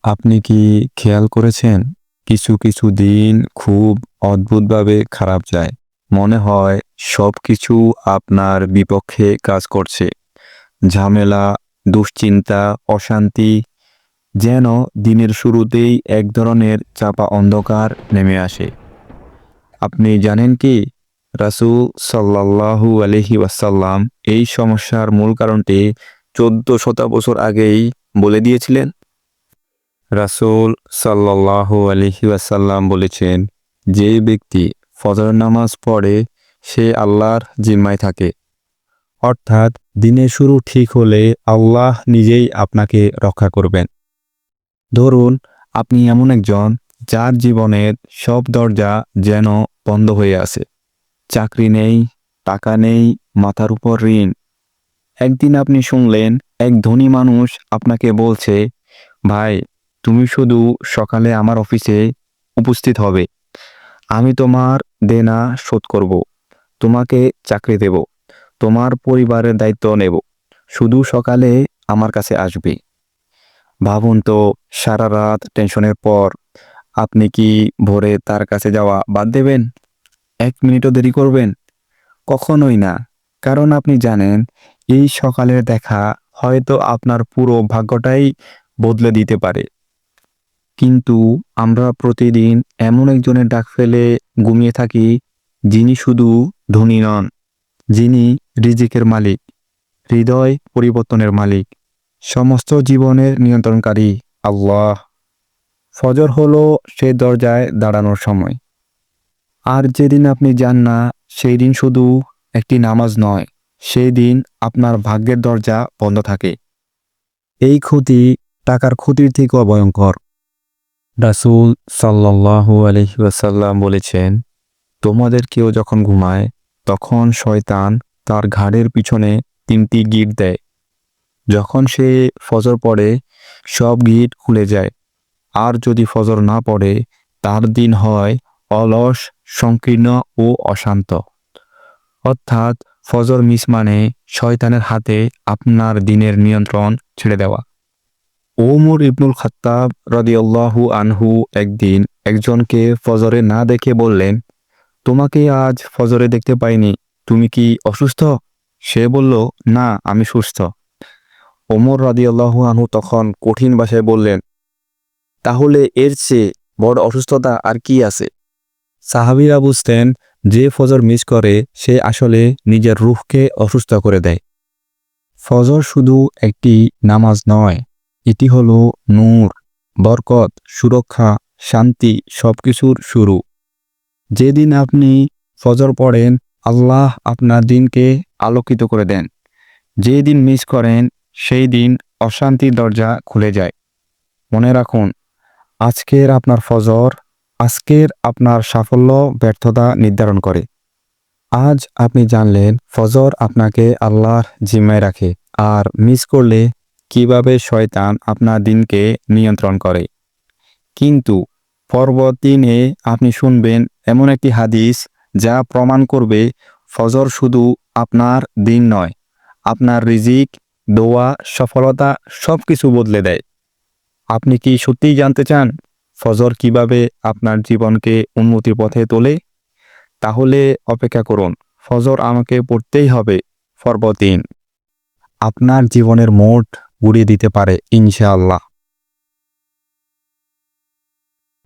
আপনি কি খেয়াল করেছেন কিছু কিছু দিন খুব অদ্ভুতভাবে খারাপ যায়। মনে হয় সবকিছু আপনার বিপক্ষে কাজ করছে। ঝামেলা, দুশ্চিন্তা, অশান্তি, যেন দিনের শুরুতেই এক ধরনের চাপা অন্ধকার নেমে আসে। আপনি জানেন কি, রাসূল সাল্লাল্লাহু আলাইহি ওয়াসাল্লাম এই সমস্যার মূল কারণটি 1400 বছর আগেই বলে দিয়েছিলেন। রাসূল সাল্লাল্লাহু আলাইহি ওয়াসাল্লাম বলেছেন, যে ব্যক্তি ফজর নামাজ পড়ে সে আল্লাহর জিম্মায় থাকে। অর্থাৎ দিনের শুরু ঠিক হলে আল্লাহ নিজেই আপনাকে রক্ষা করবেন। ধরুন আপনি এমন একজন যার জীবনের সব দরজা যেন বন্ধ হয়ে আছে। চাকরি নেই, টাকা নেই, মাথার উপর ঋণ। একদিন আপনি শুনলেন এক ধনী মানুষ আপনাকে বলছে, ভাই, তুমি শুধু সকালে আমার অফিসে উপস্থিত হবে। আমি তোমার দেনা শোধ করব, তোমাকে চাকরি দেব, তোমার পরিবারের দায়িত্ব নেব। শুধু সকালে আমার কাছে আসবে। ভাবুন তো, সারা রাত টেনশনের পর আপনি কি ভোরে তার কাছে যাওয়া বাদ দেবেন? 1 মিনিটও দেরি করবেন? কখনোই না। কারণ আপনি জানেন এই সকালের দেখা হয়তো আপনার পুরো ভাগ্যটাই বদলে দিতে পারে। কিন্তু আমরা প্রতিদিন এমন একজনের ডাক ফেলে ঘুমিয়ে থাকি, যিনি শুধু ধনী নন, যিনি রিজিকের মালিক, হৃদয় পরিবর্তনের মালিক, সমস্ত জীবনের নিয়ন্ত্রণকারী আল্লাহ। ফজর হলো সে দরজায় দাঁড়ানোর সময়। আর যেদিন আপনি যান না, সেই দিন শুধু একটি নামাজ নয়, সেই দিন আপনার ভাগ্যের দরজা বন্ধ থাকে। এই ক্ষতি টাকার ক্ষতির থেকেও ভয়ঙ্কর। রাসূল সাল্লাল্লাহু আলাইহি ওয়াসাল্লাম বলেছেন, তোমাদের কেউ যখন ঘুমায় তখন শয়তান তার ঘাড়ের পিছনে 3টি গিঁট দেয়। যখন সে ফজর পড়ে সব গিঁট খুলে যায়। আর যদি ফজর না পড়ে, তার দিন হয় অলস, সংকীর্ণ ও অশান্ত। অর্থাৎ ফজর মিস মানে শয়তানের হাতে আপনার দিনের নিয়ন্ত্রণ ছেড়ে দেওয়া। ওমর ইবনুল খাত্তাব রাদিয়াল্লাহু আনহু একদিন একজনকে ফজরে না দেখে বললেন, তোমাকে আজ ফজরে দেখতে পাইনি, তুমি কি অসুস্থ? সে বলল, না, আমি সুস্থ। ওমর রাদিয়াল্লাহু আনহু তখন কঠিন ভাষায় বললেন, তাহলে এর চেয়ে বড় অসুস্থতা আর কি আছে? সাহাবীরা বুঝতেন, যে ফজর মিস করে সে আসলে নিজের রূহকে অসুস্থ করে দেয়। ফজর শুধু একটি নামাজ নয়, এটি হলো নূর, বরকত, সুরক্ষা, শান্তি, সবকিছুর শুরু। যেদিন আপনি ফজর পড়েন, আল্লাহ আপনার দিনকে আলোকিত করে দেন। যেদিন মিস করেন, সেই দিন অশান্তির দরজা খুলে যায়। মনে রাখুন, আজকের আপনার ফজর আজকের আপনার সাফল্য ব্যর্থতা নির্ধারণ করে। আজ আপনি জানলেন ফজর আপনাকে আল্লাহর জিম্মায় রাখে, আর মিস করলে কিভাবে শয়তান আপনার দিনকে নিয়ন্ত্রণ করে। কিন্তু পরবর্তী দিনে আপনি শুনবেন এমন একটি হাদিস যা প্রমাণ করবে ফজর শুধু আপনার দিন নয়, আপনার রিজিক, দোয়া, সফলতা সবকিছু বদলে দেয়। আপনি কি সত্যিই জানতে চান ফজর কিভাবে আপনার জীবনকে উন্নতির পথে তোলে? তাহলে অপেক্ষা করুন, ফজর আমাকে পড়তেই হবে। পর্ব 3 আপনার জীবনের মোড় ঘুরিয়ে দিতে পারে ইনশাআল্লাহ।